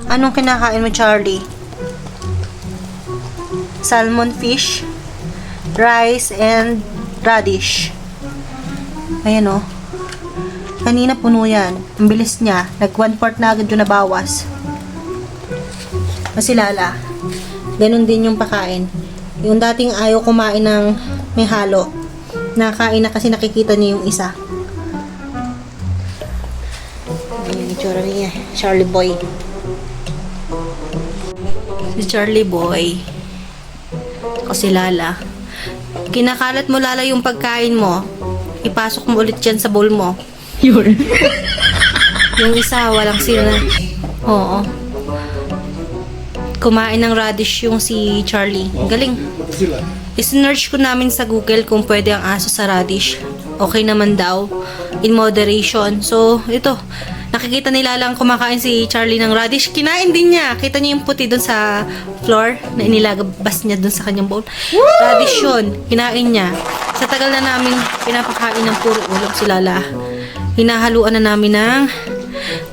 Anong kinakain mo, Charlie? Salmon fish, rice, and radish. Ayan o. Kanina puno yan. Ang bilis niya. Nag 1/4 na agad yung nabawas. Kasi Lala, ganun din yung pakain. Yung dating ayaw kumain ng may halo, nakain na kasi nakikita niya yung isa. Ayan yung itsura niya. Charlie boy. Si Charlie boy. Kasi Lala, kinakalat mo Lala yung pagkain mo, ipasok mo ulit yan sa bowl mo. Yun. Yung isa, walang sila. Oo. Kumain ng radish yung si Charlie. Galing. Isinearch ko namin sa Google kung pwede ang aso sa radish. Okay naman daw. In moderation. So, ito. Nakikita nila lang kumakain si Charlie ng radish. Kinain din niya. Kita niyo yung puti dun sa floor na inilagabas niya dun sa kanyang bowl. Radish yun. Kinain niya. Sa tagal na namin pinapakain ng puro ulam si Lala, hinahaluan na namin ng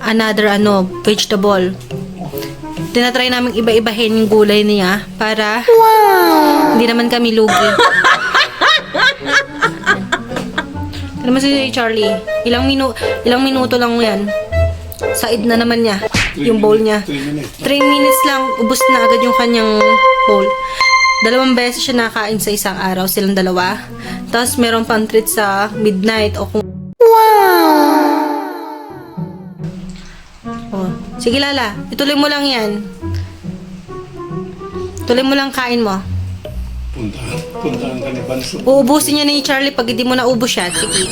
another vegetable. Tinatry namin iba-ibahin yung gulay niya para hindi naman kami lugi. Ano naman si Charlie? Ilang minuto lang yan. Said na naman niya yung bowl niya. 3 minutes lang, ubos na agad yung kanyang bowl. 2 beses siya nakain sa isang araw, silang dalawa. Tapos meron pang treat sa midnight o kung... Oh. Sige Lala, ituloy mo lang yan. Tuloy mo lang kain mo. Puntahan ka ni Banso. Uubusin niya ni Charlie pag hindi mo naubos yan. Sige.